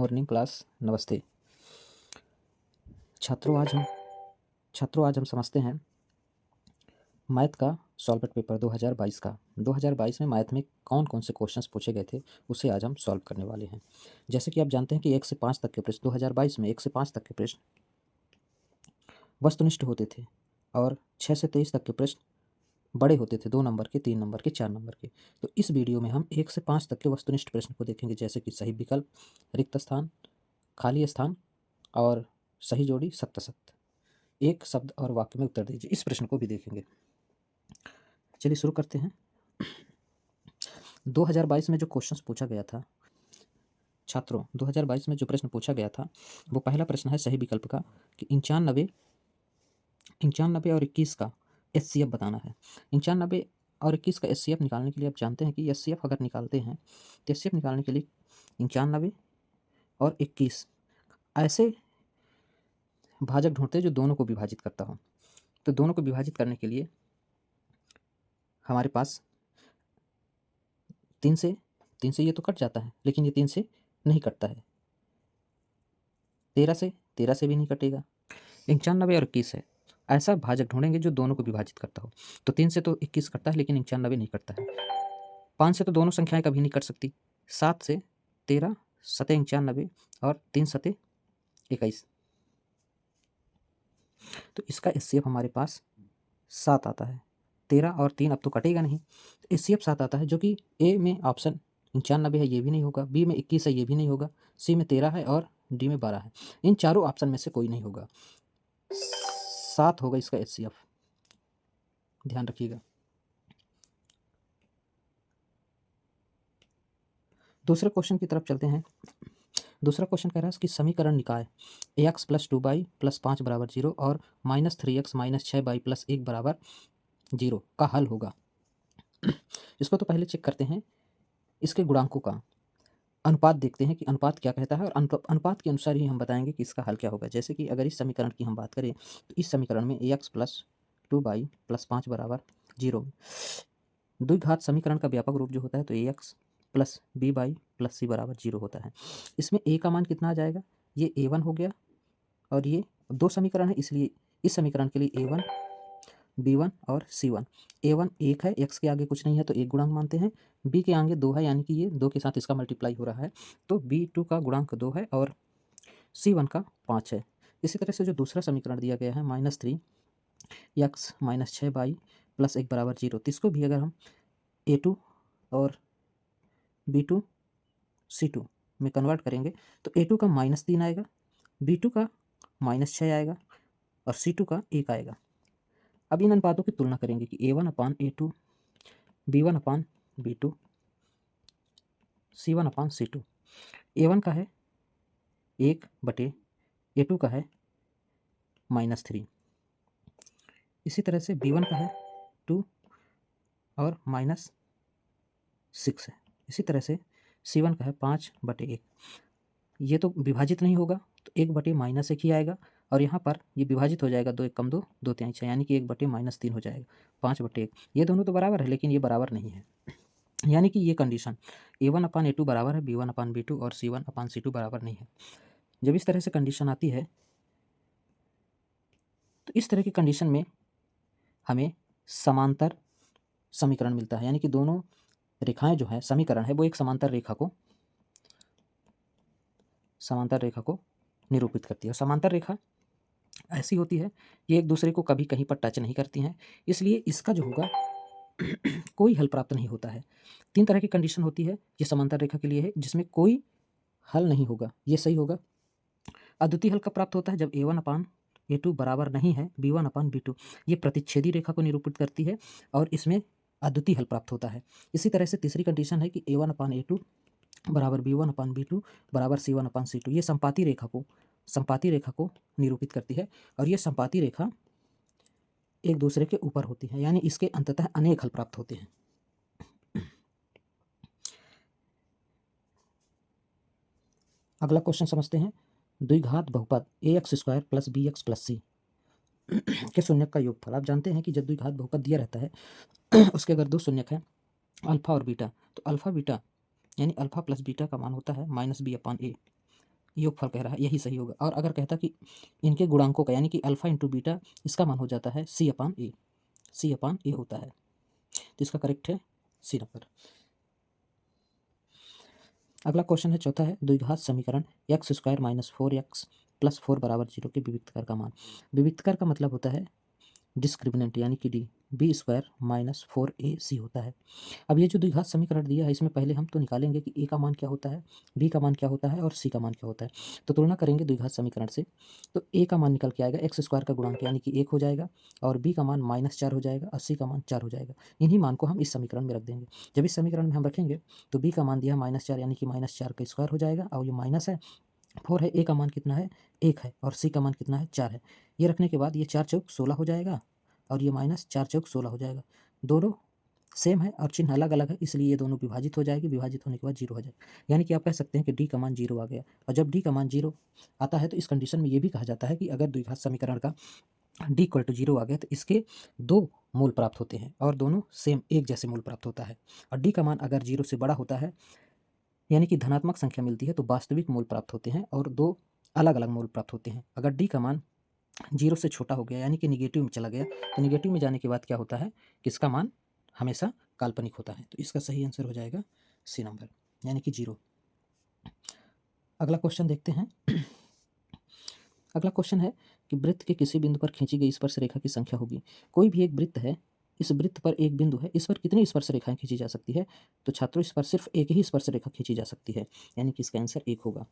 Morning class. नमस्ते छात्रों। आज हम समझते हैं मैथ का सॉल्वेट पेपर 2022 का। 2022 में मैथ में कौन कौन से क्वेश्चंस पूछे गए थे उसे आज हम सॉल्व करने वाले हैं। जैसे कि आप जानते हैं कि 1 से 5 तक के प्रश्न 2022 में 1 से 5 तक के प्रश्न वस्तुनिष्ठ होते थे और 6 से 23 तक के प्रश्न बड़े होते थे, 2 नंबर के, 3 नंबर के, 4 नंबर के। तो इस वीडियो में हम 1 से 5 तक के वस्तुनिष्ठ प्रश्न को देखेंगे, जैसे कि सही विकल्प, रिक्त स्थान, खाली स्थान और सही जोड़ी, सत्य सत्य। एक शब्द और वाक्य में उत्तर दीजिए। इस प्रश्न को भी देखेंगे। चलिए शुरू करते हैं। 2022 में जो क्वेश्चंस पूछा गया था छात्रों, 2022 में जो प्रश्न पूछा गया था वो पहला प्रश्न है सही विकल्प का कि 95 और 21 का एचसीएफ बताना है। 95 और 21 का एचसीएफ निकालने के लिए आप जानते हैं कि एचसीएफ अगर निकालते हैं तो एचसीएफ निकालने के लिए 95 और 21 ऐसे भाजक ढूंढते हैं जो दोनों को विभाजित करता हो। तो दोनों को विभाजित करने के लिए हमारे पास 3 से ये तो कट जाता है, लेकिन ये 3 से नहीं कटता है। 13 से भी नहीं कटेगा। 95 और 21 है, ऐसा भाजक ढूंढेंगे जो दोनों को विभाजित करता हो। तो 3 से तो 21 कटता है, लेकिन 95 नहीं कटता है। 5 से तो दोनों संख्याएं कभी नहीं कट सकती। 7 से 13 सते 95 और 3 सते 21। तो इसका एचसीएफ हमारे पास 7 आता है। 13 और 3 अब तो कटेगा नहीं, तो एचसीएफ 7 आता है, जो कि ए में ऑप्शन 95 है, ये भी नहीं होगा। बी में 21 है, ये भी नहीं होगा। सी में 13 है और डी में 12 है। इन चारों ऑप्शन में से कोई नहीं होगा। 7 होगा इसका एचसीएफ, ध्यान रखिएगा। दूसरे क्वेश्चन की तरफ चलते हैं। दूसरा क्वेश्चन कह रहा है कि समीकरण निकाय ax + 2y + 5 = 0 और -3x - 6y + 1 = 0 का हल होगा। इसको तो पहले चेक करते हैं, इसके गुणांकों का अनुपात देखते हैं कि अनुपात क्या कहता है, और अनुपात के अनुसार ही हम बताएंगे कि इसका हल क्या होगा। जैसे कि अगर इस समीकरण की हम बात करें तो इस समीकरण में ax + 2y + 5 = 0। द्विघात समीकरण का व्यापक रूप जो होता है तो ax + by + c = 0 होता है। इसमें a का मान कितना आ जाएगा, ये a1 हो गया, और ये 2 समीकरण है, इसलिए इस समीकरण के लिए a1 b1 और c1। a1 1 है, x के आगे कुछ नहीं है तो 1 गुणांक मानते हैं। b के आगे 2 है, यानी कि ये 2 के साथ इसका मल्टीप्लाई हो रहा है, तो b2 का गुणांक 2 है और c1 का 5 है। इसी तरह से जो दूसरा समीकरण दिया गया है -3x - 6y + 1 = 0, तो इसको भी अगर हम a2 और b2 c2 में कन्वर्ट करेंगे तो a2 का -3 आएगा, b2 का -6 आएगा और c2 का 1 आएगा। अब इन अनुपातों की तुलना करेंगे कि a1/a2, b1/b2, c1/c2। a1 का है 1/a2 का है -3। इसी तरह से b1 का है 2 और -6 है। इसी तरह से c1 का है 5/1। ये तो विभाजित नहीं होगा, तो 1/-1 ही आएगा, और यहाँ पर ये विभाजित हो जाएगा, 2 1 कम 2, 2 3 6, यानी कि 1/-3 हो जाएगा, 5/1। ये दोनों तो बराबर है, लेकिन ये बराबर नहीं है, यानी कि ये कंडीशन a1/a2 बराबर है b1/b2 और c1/c2 बराबर नहीं है। जब इस तरह से कंडीशन आती है तो इस तरह की कंडीशन में हमें समांतर समीकरण मिलता है, यानी कि दोनों रेखाएं जो है समीकरण है वो एक समांतर रेखा को निरूपित करती है। और समांतर रेखा ऐसी होती है, ये एक दूसरे को कभी कहीं पर टच नहीं करती हैं, इसलिए इसका जो होगा कोई हल प्राप्त नहीं होता है। 3 तरह की कंडीशन होती है, ये समांतर रेखा के लिए है, जिसमें कोई हल नहीं होगा, ये सही होगा। अद्वितीय हल कब प्राप्त होता है, जब a1/a2 बराबर नहीं है b1/b2। ये प्रतिच्छेदी रेखा को निरूपित करती है और इसमें अद्वितीय हल प्राप्त होता है। इसी तरह से तीसरी कंडीशन है कि a1/a2 बराबर b1/b2 बराबर c1/c2। ये संपाती रेखा को निरूपित करती है, और ये संपाती रेखा एक दूसरे के ऊपर होती है, यानी इसके अंततः अनेक हल प्राप्त होते हैं। अगला क्वेश्चन समझते हैं। द्विघात बहुपद ax² + bx + c के शून्यक का योगफल। आप जानते हैं कि जब द्विघात बहुपद दिया रहता है उसके अगर 2 शून्यक हैं अल्फा और बीटा, तो अल्फा बीटा यानी अल्फा + बीटा का मान होता है -b/a। योगफल कह रहा है, यही सही होगा। और अगर कहता कि इनके गुणांकों का यानी कि अल्फा इंटू बीटा, इसका मान हो जाता है सी अपान ए, सी अपान ए होता है। तो इसका करेक्ट है सी नंबर। अगला क्वेश्चन है, चौथा है, द्विघात समीकरण x square minus 4x plus 4 बराबर 0 के विविक्तकर का मान। विविक्तकर का मतलब होता है डिस्क्रिमिनेंट यानी कि D, B square minus 4ac होता है। अब ये जो द्विघात समीकरण दिया है, इसमें पहले हम तो निकालेंगे कि ए का मान क्या होता है, बी का मान क्या होता है और सी का मान क्या होता है। तो तुलना करेंगे द्विघात समीकरण से। तो ए का मान निकल के आएगा एक्स स्क्वायर का गुणांक यानी कि 1 हो जाएगा, और बी का मान -4 हो जाएगा, और सी का मान 4 हो जाएगा। इन्हीं मान को हम इस समीकरण में रख देंगे। जब इस समीकरण में हम रखेंगे तो बी का मान दिया -4 यानी कि -4 का स्क्वायर हो जाएगा, और ये माइनस है 4 है, ए का मान कितना है 1 है, और सी का मान कितना है 4 है। ये रखने के बाद ये 4 चौक 16 हो जाएगा, और ये -4 चौक 16 हो जाएगा। दोनों सेम है और चिन्ह अलग अलग है, इसलिए ये दोनों विभाजित हो जाएगी, विभाजित होने के बाद 0 हो जाएगा। यानी कि आप कह सकते हैं कि डी का मान 0 आ गया। और जब डी का मान 0 आता है तो इस कंडीशन में ये भी कहा जाता है कि अगर द्विघात समीकरण का डी इक्वल टू 0 आ गया तो इसके 2 मूल प्राप्त होते हैं, और दोनों सेम एक जैसे मूल प्राप्त होता है। और डी का मान अगर 0 से बड़ा होता है यानी कि धनात्मक संख्या मिलती है, तो वास्तविक मूल प्राप्त होते हैं, और 2 अलग अलग मूल प्राप्त होते हैं। अगर डी का मान 0 से छोटा हो गया यानी कि निगेटिव में चला गया, तो निगेटिव में जाने के बाद क्या होता है कि इसका मान हमेशा काल्पनिक होता है। तो इसका सही आंसर हो जाएगा सी नंबर यानी कि 0। अगला क्वेश्चन देखते हैं। अगला क्वेश्चन है कि वृत्त के किसी बिंदु पर खींची गई स्पर्श रेखा की संख्या होगी। कोई भी एक वृत्त है, इस वृत्त पर एक बिंदु है, इस पर कितनी स्पर्श रेखाएं खींची जा सकती है? तो छात्रों, इस पर सिर्फ एक ही स्पर्श रेखा खींची जा सकती है, यानी कि इसका आंसर 1 होगा।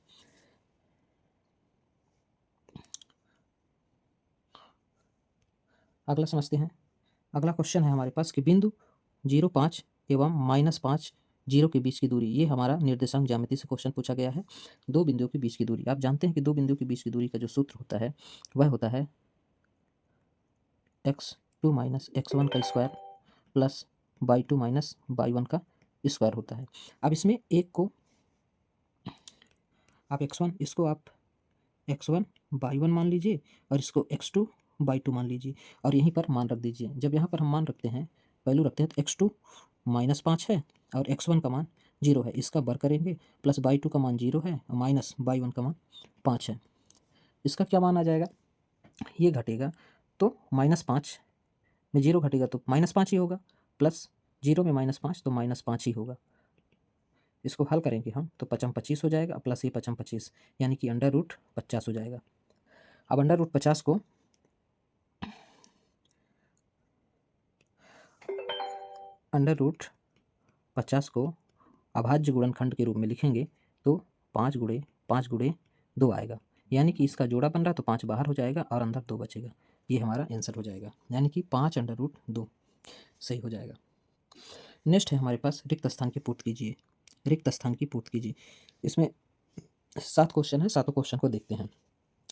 अगला समझते हैं। अगला क्वेश्चन है हमारे पास कि बिंदु 0, 5 एवं -5, 0 के बीच की दूरी। ये हमारा निर्देशांक ज्यामिति से क्वेश्चन पूछा गया है। दो बिंदुओं के बीच की दूरी, आप जानते हैं कि दो बिंदुओं के बीच की दूरी का जो सूत्र होता है वह होता है x2 माइनस x1 का square plus y2 minus y1 का स्क्वायर होता है। अब इसमें एक को आप x1, इसको आप x1 y1 मान लीजिए, और इसको x2 y2 मान लीजिए, और यहीं पर मान रख दीजिए। जब यहाँ पर हम मान रखते हैं, वैल्यू रखते हैं, तो x2 -5 है और x1 का मान 0 है, इसका वर्ग करेंगे, प्लस y2 का मान 0 है और माइनस y1 का मान 5 है। इसका क्या मान आ जाएगा? ये घटेगा तो -5 में 0 घटेगा तो -5 ही होगा, प्लस 0 में -5 तो -5 ही होगा। इसको हल करेंगे हम तो 5 25 हो जाएगा, प्लस ये 5 25 यानी कि √50 हो जाएगा। अब √50 को √50 को अभाज्य गुणनखंड के रूप में लिखेंगे तो 5 गुणे 5 गुणे 2 आएगा, यानी कि इसका जोड़ा बन रहा है तो 5 बाहर हो जाएगा और अंदर 2 बचेगा। ये हमारा आंसर हो जाएगा, यानी कि 5√2 सही हो जाएगा। नेक्स्ट है हमारे पास रिक्त स्थान की पूर्ति कीजिए, रिक्त स्थान की पूर्ति कीजिए। इसमें 7 क्वेश्चन है, सातों क्वेश्चन को देखते हैं।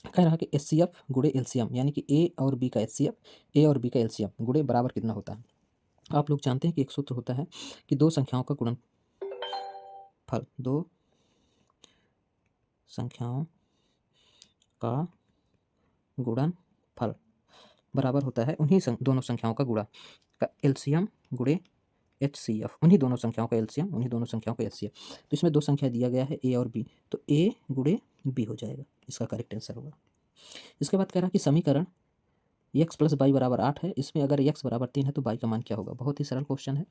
कह रहा है कि HCF गुणे LCM यानी कि ए और बी का HCF, ए और बी का LCM गुणे बराबर कितना होता है? आप लोग जानते हैं कि एक सूत्र होता है कि दो संख्याओं का गुणनफल, दो संख्याओं का गुणनफल बराबर होता है उन्हीं दोनों संख्याओं का गुणा का LCM गुणे HCF, उन्हीं दोनों संख्याओं का LCM, उन्हीं दोनों संख्याओं का HCF। तो इसमें दो संख्या दिया गया है A और B, तो A गुणे B हो जाएगा, इसका करेक्ट आंसर होगा। इसके बाद कह रहा है कि समीकरण x प्लस वाई बराबर 8 है, इसमें अगर x बराबर 3 है तो y का मान क्या होगा? बहुत ही सरल क्वेश्चन है,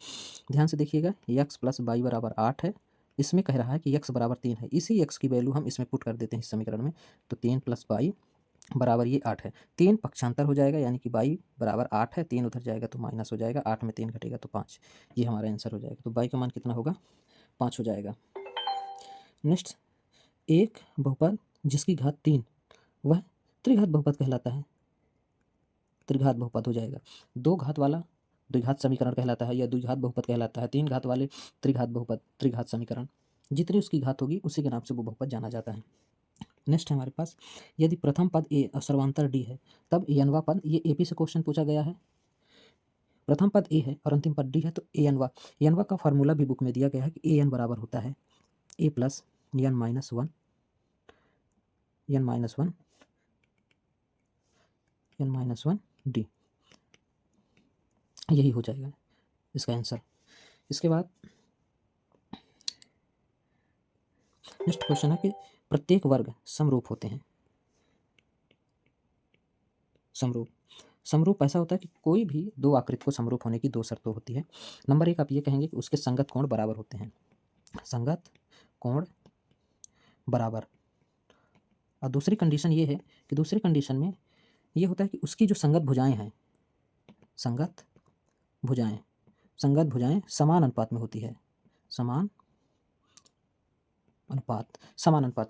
ध्यान से देखिएगा। x प्लस वाई बराबर 8 है, इसमें कह रहा है कि x बराबर 3 है, इसी x की वैल्यू हम इसमें पुट कर देते हैं इस समीकरण में, तो 3 प्लस वाई बराबर ये 8 है। 3 पक्षांतर हो जाएगा यानी कि y बराबर 8 है, 3 उधर जाएगा तो माइनस हो जाएगा, 8 में 3 घटेगा तो 5, ये हमारा आंसर हो जाएगा। तो y का मान कितना होगा? 5 हो जाएगा। नेक्स्ट, एक बहुपद जिसकी घात 3 वह त्रिघात बहुपद कहलाता है, त्रिघात बहुपद हो जाएगा। दो घात वाला द्विघात समीकरण कहलाता है या द्विघात बहुपद कहलाता है। तीन घात वाले त्रिघात बहुपद, त्रिघात समीकरण, जितनी उसकी घात होगी उसी के नाम से वो बहुपद जाना जाता है। नेक्स्ट है हमारे पास, यदि प्रथम पद ए और सर्वांतर डी है तब एनवा पद, ये एपी से क्वेश्चन पूछा गया है। प्रथम पद ए है और अंतिम पद डी है तो एनवा, एनवा का फार्मूला भी बुक में दिया गया है कि एन बराबर होता है A plus N minus one, N minus one, N minus one D, यही हो जाएगा इसका आंसर। इसके बाद नेक्स्ट क्वेश्चन है कि प्रत्येक वर्ग समरूप होते हैं। समरूप ऐसा होता है कि कोई भी दो आकृति को समरूप होने की दो शर्तें होती है। नंबर 1 आप ये कहेंगे कि उसके संगत कोण बराबर होते हैं, संगत कोण बराबर। और दूसरी कंडीशन ये है कि दूसरी कंडीशन में ये होता है कि उसकी जो संगत भुजाएं हैं, संगत भुजाएं समान अनुपात में होती है, समान अनुपात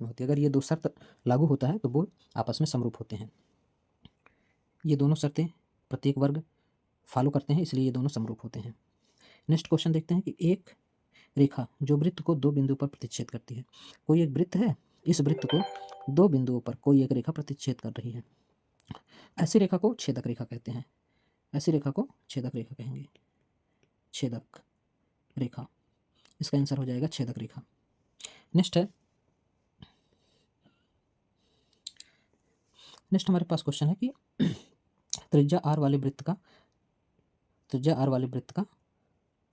में होती है। अगर ये दो शर्त लागू होता है तो वो आपस में समरूप होते हैं। ये दोनों शर्तें प्रत्येक वर्ग फॉलो करते हैं, इसलिए ये दोनों समरूप होते हैं। नेक्स्ट क्वेश्चन देखते हैं कि एक रेखा जो वृत्त को दो बिंदुओं पर प्रतिच्छेद करती है। कोई एक वृत्त है, इस वृत्त को दो बिंदुओं पर कोई एक रेखा प्रतिच्छेद कर रही है। ऐसी रेखा को छेदक रेखा कहते हैं, ऐसी रेखा को छेदक रेखा कहेंगे, छेदक रेखा। इसका आंसर हो जाएगा छेदक रेखा। नेक्स्ट हमारे पास क्वेश्चन है कि त्रिज्या r वाले वृत्त का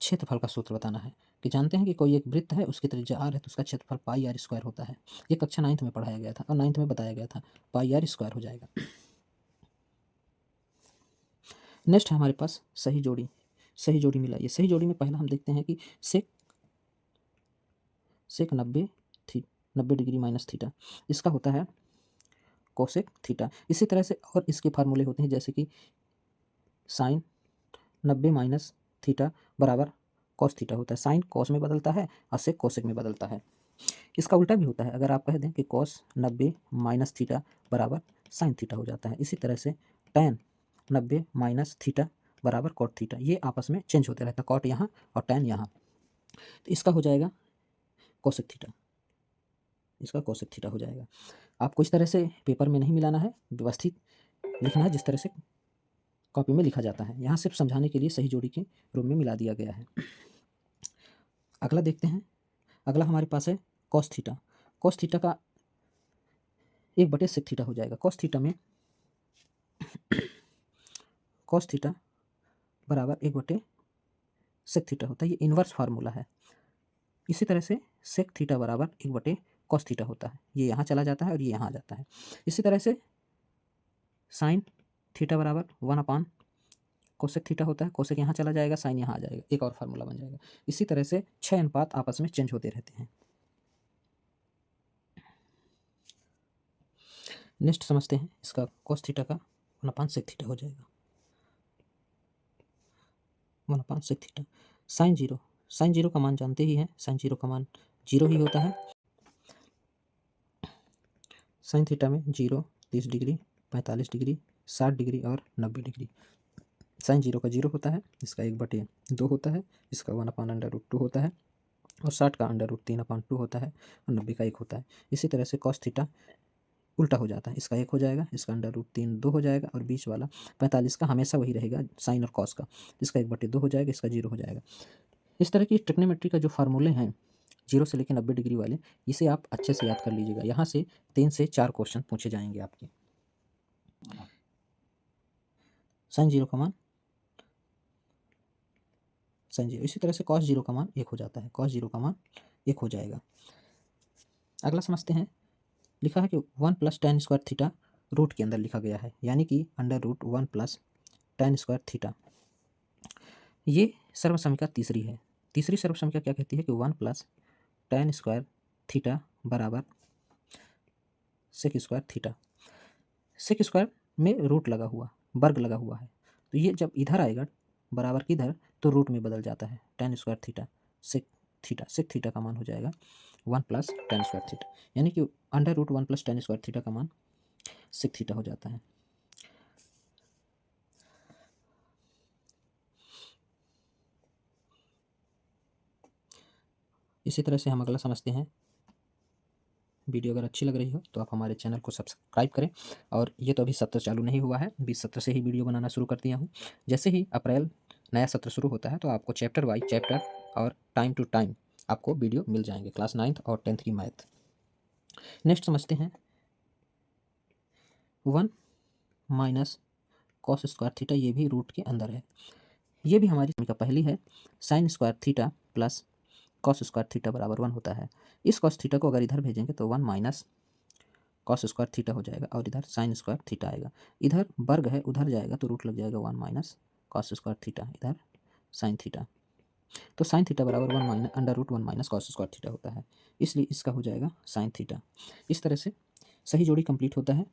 क्षेत्रफल का सूत्र बताना है। कि जानते हैं कि कोई एक वृत्त है, उसकी त्रिज्या r है तो उसका क्षेत्रफल पाई r स्क्वायर होता है। ये कक्षा 9th में पढ़ाया गया था और 9th में बताया गया था, पाई r स्क्वायर हो जाएगा। नेक्स्ट है हमारे पास सही जोड़ी मिलाइए। सही जोड़ी में पहला हम देखते हैं कि सेक 90 डिग्री माइनस थीटा, इसका होता है कोसेक थीटा। इसी तरह से और इसके फार्मूले होते हैं, जैसे कि साइन 90 माइनस थीटा बराबर कॉस थीटा होता है। साइन कॉस में बदलता है और सेक कोसेक में बदलता है। इसका उल्टा भी होता है, अगर आप कह दें कि कॉस 90 माइनस थीटा बराबर साइन थीटा हो जाता है। इसी तरह से टैन 90 माइनस थीटा बराबर कॉट थीटा, ये आपस में चेंज होते रहता है, कॉट यहाँ और टैन यहाँ। तो इसका हो जाएगा कोसेक थीटा, इसका कोसेक थीटा हो जाएगा। आपको इस तरह से पेपर में नहीं मिलाना है, व्यवस्थित लिखना है जिस तरह से कॉपी में लिखा जाता है। यहाँ सिर्फ समझाने के लिए सही जोड़ी के रूप में मिला दिया गया है। अगला देखते हैं, अगला हमारे पास है कॉस थीटा। कॉस थीटा का 1/sec थीटा हो जाएगा। कॉस थीटा बराबर 1/sec थीटा होता है, ये इन्वर्स फार्मूला है। इसी तरह से सेक थीटा बराबर 1/cos थीटा होता है, ये यहाँ चला जाता है और ये यहाँ आ जाता है। इसी तरह से साइन थीटा बराबर 1/कोसेक थीटा होता है, कोसेक यहाँ चला जाएगा, साइन यहाँ आ जाएगा, एक और फार्मूला बन जाएगा। इसी तरह से 6 अनुपात आपस में चेंज होते रहते हैं। नेक्स्ट समझते हैं, इसका cos थीटा का 1/sec थीटा हो जाएगा, 1/sec थीटा। साइन जीरो का मान जानते ही हैं, साइन जीरो का मान 0 ही होता है। साइन थीटा में 0, 30 डिग्री, 45 डिग्री, 60 डिग्री और 90 डिग्री। साइन 0 का 0 होता है, इसका 1/2 होता है, इसका 1/√2 होता है और 60 का √3/2 होता है और 90 का 1 होता है। इसी तरह से cos थीटा उल्टा हो जाता है, इसका 1 हो जाएगा, इसका √3 2 हो जाएगा और बीच वाला 45 का हमेशा वही रहेगा साइन और कॉस का, इसका 1/2 हो जाएगा, इसका 0 हो जाएगा। इस तरह की ट्रिग्नोमेट्री का जो फार्मूले हैं 0 से लेकर 90 डिग्री वाले, इसे आप अच्छे से याद कर लीजिएगा। यहाँ से 3 से 4 क्वेश्चन पूछे जाएंगे आपके। साइन 0 का मान साइन 0, इसी तरह से cos 0 का मान 1 हो जाता है, cos 0 का मान 1 हो जाएगा। अगला समझते हैं, लिखा है कि 1 + tan स्क्वायर थीटा रूट के अंदर लिखा गया है, यानी कि √1 + tan स्क्वायर थीटा। ये सर्वसमीका तीसरी है। तीसरी सर्वसमीका क्या कहती है कि 1 + tan स्क्वायर थीटा बराबर sec square theta. Sec square में रूट लगा हुआ, वर्ग लगा हुआ है, तो ये जब इधर आएगा बराबर किधर, तो रूट में बदल जाता है। tan square theta sec theta का मान हो जाएगा 1 + tan स्क्वायर थीटा, यानी कि √1 + tan स्क्वायर थीटा का मान सेक थीटा हो जाता है। इसी तरह से हम अगला समझते हैं। वीडियो अगर अच्छी लग रही हो तो आप हमारे चैनल को सब्सक्राइब करें। और ये तो अभी सत्र चालू नहीं हुआ है, 20 सत्र से ही वीडियो बनाना शुरू कर दिया हूँ। जैसे ही अप्रैल नया सत्र शुरू होता है तो आपको चैप्टर वाइज चैप्टर और टाइम टू टाइम आपको वीडियो मिल जाएंगे, क्लास 9th और 10th की मैथ। नेक्स्ट समझते हैं 1 - cos स्क्वायर थीटा, ये भी रूट के अंदर है। ये भी हमारी समीकरण पहली है। Sine square theta + cos square theta बराबर 1 होता है। इस cos थीटा को अगर इधर भेजेंगे तो 1 - कॉस स्क्वायर थीटा हो जाएगा और इधर साइन स्क्वायर थीटा आएगा। इधर वर्ग है, उधर जाएगा तो रूट लग जाएगा 1 माइनस कॉस स्क्वायर थीटा, इधर साइन थीटा। तो साइन थीटा बराबर 1 minus under root 1 minus cos square theta होता है, इसलिए इसका हो जाएगा साइन थीटा। इस तरह से सही जोड़ी कंप्लीट होता है।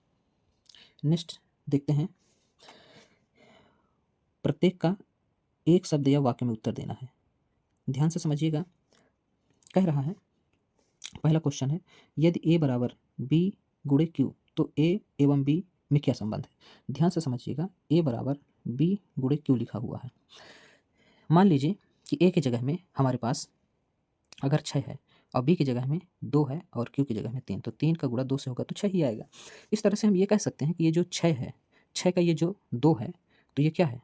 नेक्स्ट देखते हैं, प्रत्येक का एक शब्द या वाक्य में उत्तर देना है। ध्यान से समझिएगा। कह रहा है, पहला क्वेश्चन है, यदि ए बराबर बी गुणे क्यू तो ए एवं बी में क्या संबंध है। ध्यान से समझिएगा, ए बराबर बी गुणे क्यू लिखा हुआ है। मान लीजिए कि ए की जगह में हमारे पास अगर 6 है और बी की जगह में 2 है और क्यू की जगह में 3, तो 3 का गुणा 2 से होगा तो 6 ही आएगा। इस तरह से हम ये कह सकते हैं कि ये जो 6 है, 6 का ये जो 2 है, तो ये क्या है,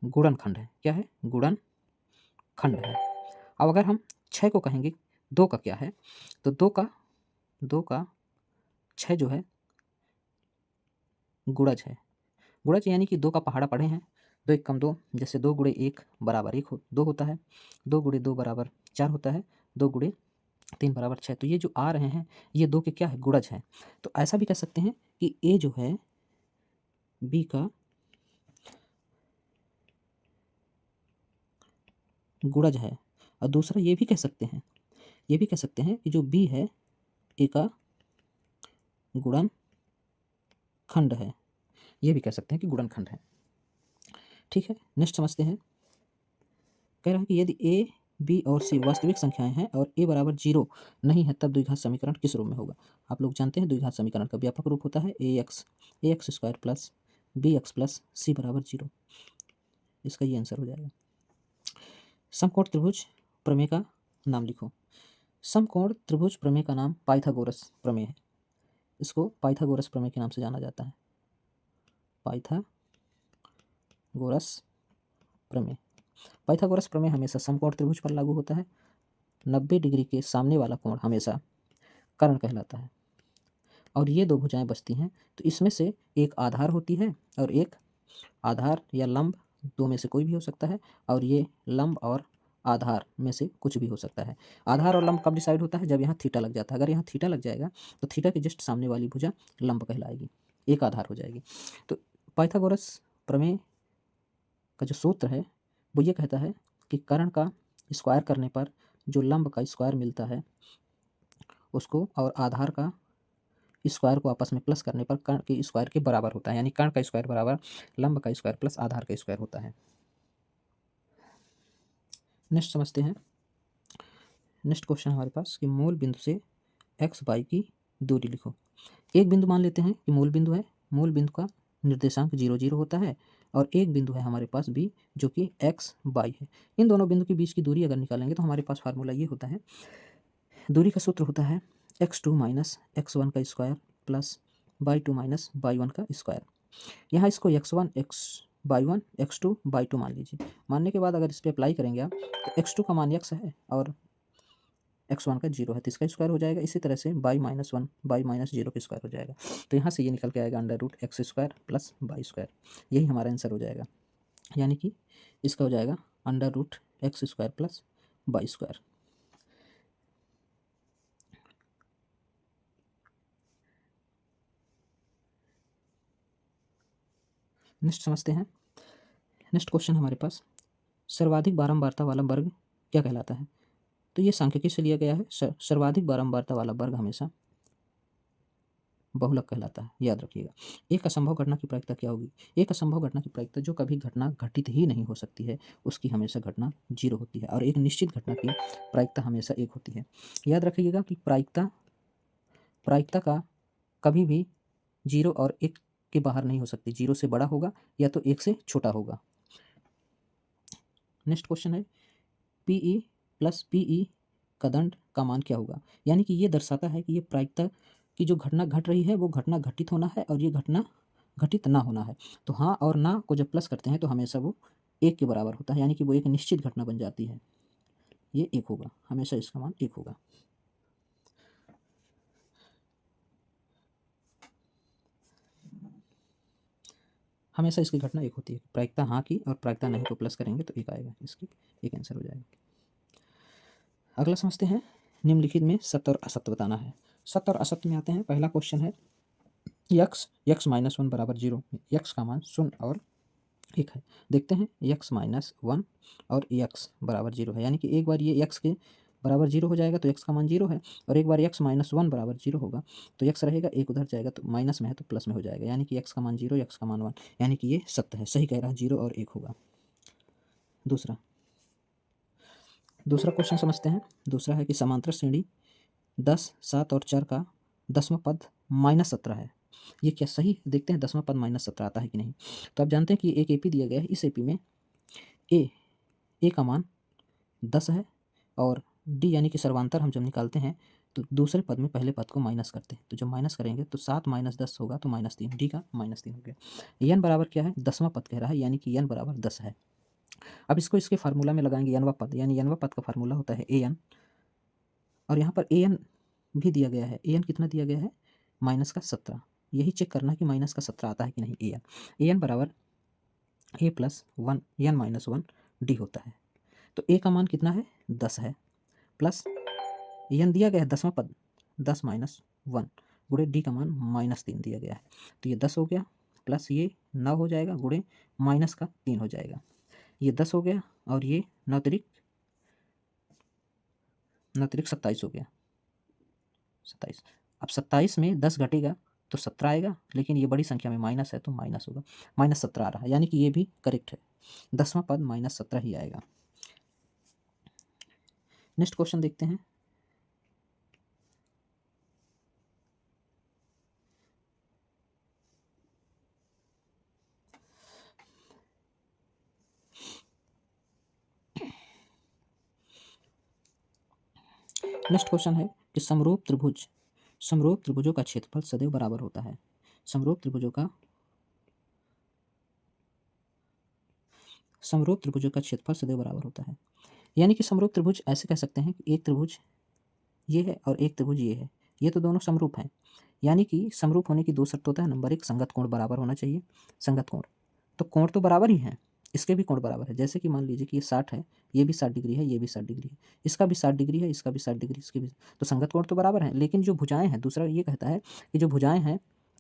गुणनखंड है। क्या है, गुणनखंड है। अब अगर हम 6 को कहेंगे 2 का क्या है, तो 2 का 6 जो है गुणज है। गुणज यानी कि 2 का पहाड़ा पढ़े हैं, 2 एक कम 2, जैसे 2 गुणे 1 बराबर 2 होता है, 2 गुणे 2 बराबर 4 होता है, 2 गुणे 3 बराबर 6। तो ये जो आ रहे हैं ये 2 के क्या है, गुणज हैं। तो ऐसा भी कह सकते हैं कि ए जो है बी का गुणज है। और दूसरा ये भी कह सकते हैं, ये भी कह सकते हैं कि जो बी है ए का गुणनखंड है। ये भी कह सकते हैं कि गुणनखंड है। ठीक है, नेक्स्ट समझते हैं। कह रहा है कि यदि ए बी और सी वास्तविक संख्याएं हैं और ए बराबर 0 नहीं है, तब द्विघात समीकरण किस रूप में होगा। आप लोग जानते हैं द्विघात समीकरण का व्यापक रूप होता है A X square plus B X plus C बराबर 0। इसका ये आंसर हो जाएगा। समकोण त्रिभुज प्रमेय का नाम लिखो। समकोण त्रिभुज प्रमेय का नाम पाइथागोरस प्रमेय है। इसको पाइथागोरस प्रमेय के नाम से जाना जाता है, पाइथागोरस प्रमेय। पाइथागोरस प्रमेय हमेशा समकोण त्रिभुज पर लागू होता है। 90 डिग्री के सामने वाला कोण हमेशा कर्ण कहलाता है। और ये दो भुजाएं बचती हैं, तो इसमें से एक आधार होती है और एक आधार या लंब, दो में से कोई भी हो सकता है। और ये लंब और आधार में से कुछ भी हो सकता है। आधार और लंब कब डिसाइड होता है, जब यहाँ थीटा लग जाता है। अगर यहाँ थीटा लग जाएगा तो थीटा के जस्ट सामने वाली भुजा लंब कहलाएगी, एक आधार हो जाएगी। तो पाइथागोरस प्रमेय का जो सूत्र है वो ये कहता है कि कर्ण का स्क्वायर करने पर जो लंब का स्क्वायर मिलता है उसको और आधार का स्क्वायर को आपस में प्लस करने पर कर्ण के स्क्वायर के बराबर होता है। यानी कर्ण का स्क्वायर बराबर लंब का स्क्वायर प्लस आधार का स्क्वायर होता है। नेक्स्ट समझते हैं। नेक्स्ट क्वेश्चन हमारे पास कि मूल बिंदु से एक्स वाई की दूरी लिखो। एक बिंदु मान लेते हैं कि मूल बिंदु है, मूल बिंदु का निर्देशांक 0 0 होता है और एक बिंदु है हमारे पास बी जो कि एक्स वाई है। इन दोनों बिंदु के बीच की दूरी अगर निकालेंगे तो हमारे पास फार्मूला ये होता है, दूरी का सूत्र होता है x2 माइनस x1 का square plus y2 minus y1 का स्क्वायर। यहाँ इसको x1 y1 x2 y2 मान लीजिए। मानने के बाद अगर इस पर अप्लाई करेंगे आप तो x2 का मान x है और x1 का 0 है, तो इसका स्क्वायर हो जाएगा। इसी तरह से y माइनस 1 y माइनस 0 का स्क्वायर हो जाएगा। तो यहाँ से ये निकल के आएगा under root x square plus y square. यही हमारा आंसर हो जाएगा, यानी कि इसका हो जाएगा under root x square plus y square. Next समझते हैं। नेक्स्ट क्वेश्चन हमारे पास, सर्वाधिक बारंबारता वाला वर्ग क्या कहलाता है। तो ये सांख्यिकी से लिया गया है। सर्वाधिक बारंबारता वाला वर्ग हमेशा बहुलक कहलाता है, याद रखिएगा। एक असंभव घटना की प्रायिकता क्या होगी। एक असंभव घटना की प्रायिकता, जो कभी घटना घटित ही नहीं हो सकती है, उसकी हमेशा घटना 0 होती है। और एक निश्चित घटना की प्रायिकता हमेशा 1 होती है। याद रखिएगा कि प्रायिकता का कभी भी 0 और 1 के बाहर नहीं हो सकती। 0 से बड़ा होगा या तो 1 से छोटा होगा। नेक्स्ट क्वेश्चन है, पीई प्लस पीई का दंड का मान क्या होगा। यानी कि ये दर्शाता है कि ये प्रायिकता की जो घटना घट रही है वो घटना घटित होना है और ये घटना घटित ना होना है। तो हाँ और ना को जब प्लस करते हैं तो हमेशा वो 1 के बराबर होता है, यानी कि वो एक निश्चित घटना बन जाती है। ये 1 होगा, हमेशा इसका मान 1 होगा। हमेशा इसकी घटना 1 होती है। प्रायिकता हाँ की और प्रायिकता नहीं को प्लस करेंगे तो 1 आएगा, इसकी 1 आंसर हो जाएगा। अगला समझते हैं, निम्नलिखित में सत्य और असत्य बताना है। सत्य और असत्य में आते हैं। पहला क्वेश्चन है x माइनस वन बराबर 0, x का मान 0 और 1 है। देखते हैं x माइनस वन और x बराबर 0 है, यानी कि एक बार ये x के बराबर 0 हो जाएगा तो x का मान 0 है, और एक बार x माइनस वन बराबर 0 होगा तो x रहेगा, एक उधर जाएगा तो माइनस में है तो प्लस में हो जाएगा, यानी कि x का मान 0, x का मान 1, यानी कि ये सत्य है, सही कह रहा है, 0 और 1 होगा। दूसरा क्वेश्चन समझते हैं। दूसरा है कि समांतर श्रेणी 10, 7 और 4 का 10वां पद -17 है। ये क्या सही है? देखते हैं 10वां पद -17 आता है कि नहीं। तो आप जानते हैं कि एक एपी दिया गया है, इस एपी में ए का मान 10 है, और डी यानी कि सर्वांतर हम जब निकालते हैं तो दूसरे पद में पहले पद को माइनस करते हैं, तो जब माइनस करेंगे तो 7 माइनस 10 होगा तो -3, डी का -3 हो गया। एन बराबर क्या है? 10वां पद कह रहा है, यानी कि एन बराबर 10 है। अब इसको इसके फार्मूला में लगाएंगे, एनवा पद, यानी एनवा पद का फार्मूला होता है ए एन, और यहाँ पर ए एन भी दिया गया है। ए एन कितना दिया गया है? -17। यही चेक करना है कि -17 आता है कि नहीं। ए एन बराबर A plus one N minus one D होता है। तो ए का मान कितना है? 10 है, प्लस एन दिया गया है 10वां पद 10 माइनस वन, गुणे डी का मान -3 दिया गया है, तो ये 10 हो गया, प्लस ये 9 हो जाएगा, गुणे माइनस का 3 हो जाएगा, ये 10 हो गया, और ये 9 तिरिक 27 हो गया, 27। अब 27 में 10 घटेगा तो 17 आएगा, लेकिन ये बड़ी संख्या में माइनस है तो माइनस होगा, -17 आ रहा है, यानी कि ये भी करेक्ट है, 10वां पद -17 ही आएगा। नेक्स्ट क्वेश्चन देखते हैं। नेक्स्ट क्वेश्चन है कि समरूप त्रिभुजों का क्षेत्रफल सदैव बराबर होता है। समरूप त्रिभुजों का क्षेत्रफल सदैव बराबर होता है, यानी कि समरूप त्रिभुज ऐसे कह सकते हैं कि एक त्रिभुज ये है और एक त्रिभुज ये है, ये तो दोनों समरूप हैं, यानी कि समरूप होने की दो शर्त होता है। नंबर 1, संगत कोण बराबर होना चाहिए। संगत कोण, तो कोण तो बराबर ही हैं, इसके भी कोण बराबर है। जैसे कि मान लीजिए कि ये 60 है, ये भी 60 डिग्री है, ये भी 60 डिग्री है, इसका भी 60 डिग्री है, इसका भी 60 डिग्री, इसके भी, तो संगत कोण तो बराबर है। लेकिन जो भुजाएं हैं, दूसरा ये कहता है कि जो भुजाएं हैं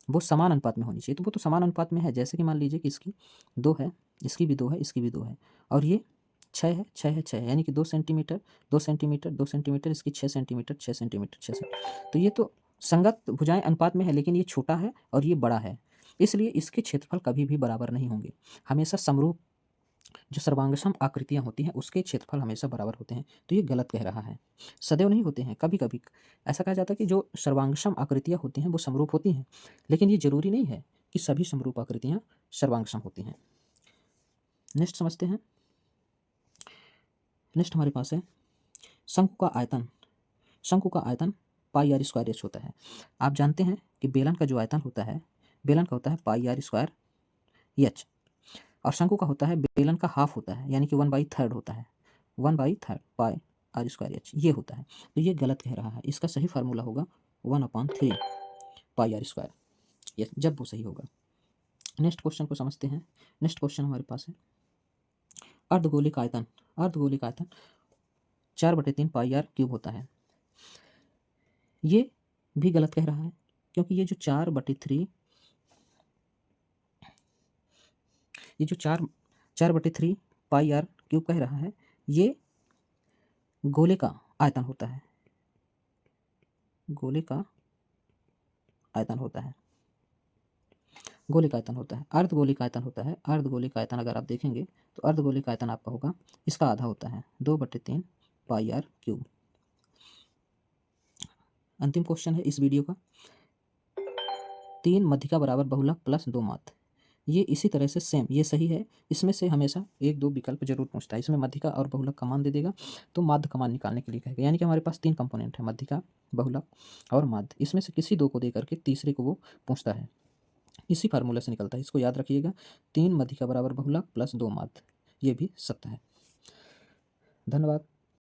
वो समान अनुपात में होनी चाहिए, तो वो तो समान अनुपात में है। जैसे कि मान लीजिए कि इसकी 2 है, इसकी भी 2 है, इसकी भी 2 है, और ये 6 है, 6 है, 6 है, यानी कि 2 सेंटीमीटर 2 सेंटीमीटर 2 सेंटीमीटर, इसकी 6 सेंटीमीटर 6 सेंटीमीटर 6 सेंटीमीटर, तो ये तो संगत भुजाएं अनुपात में है, लेकिन ये छोटा है और ये बड़ा है, इसलिए इसके क्षेत्रफल कभी भी बराबर नहीं होंगे। हमेशा समरूप जो सर्वांगसम आकृतियां होती हैं उसके क्षेत्रफल हमेशा बराबर होते हैं, तो ये गलत कह रहा है। सदैव नहीं होते हैं, कभी कभी ऐसा कहा जाता है कि जो सर्वांगसम आकृतियां होती हैं वो समरूप होती हैं, लेकिन ये जरूरी नहीं है कि सभी समरूप आकृतियां सर्वांगसम होती हैं। नेक्स्ट समझते हैं। नेक्स्ट हमारे पास है शंकु का आयतन। शंकु का आयतन पाई आर स्क्वायर एच होता है। आप जानते हैं कि बेलन का जो आयतन होता है, बेलन का होता है पाई आर स्क्वायर एच, और शंकु का होता है बेलन का हाफ होता है, यानी कि 1/3 होता है, 1/3 पाई आर स्क्वायर एच ये होता है। तो ये गलत कह रहा है, इसका सही फार्मूला होगा 1/3 पाई आर स्क्वायर एच, जब वो सही होगा। नेक्स्ट क्वेश्चन को समझते हैं। नेक्स्ट क्वेश्चन हमारे पास है अर्धगोलिक आयतन। अर्धगोलिक आयतन 4/3 पाई आर क्यूब होता है। ये भी गलत कह रहा है, क्योंकि ये जो 4/3 ये जो 4/3 पाई आर क्यूब कह रहा है, ये गोले का आयतन होता है, गोले का आयतन होता है, गोलिक आयतन होता है, अर्धगोलिक आयतन होता है। अर्धगोलिक आयतन अगर आप देखेंगे तो अर्धगोलिक आयतन आपका होगा, इसका आधा होता है 2/3 पाई आर क्यूब। अंतिम क्वेश्चन है इस वीडियो का, 3 मध्यिका बराबर बहुलक प्लस 2 माध्य। ये इसी तरह से सेम, ये सही है, इसमें से हमेशा 1-2 विकल्प जरूर पूछता है। इसमें मध्यिका और बहुलक का मान दे देगा तो माध्य का मान निकालने के लिए कहेगा, यानी कि हमारे पास 3 कंपोनेंट है, मध्यिका, बहुलक और माध्य, इसमें से किसी 2 को दे करके तीसरे को वो पूछता है, इसी फार्मूला से निकलता है। इसको याद रखिएगा, 3 मध्यिका बराबर बहुलक प्लस 2 माध्य, ये भी सत्य है। धन्यवाद।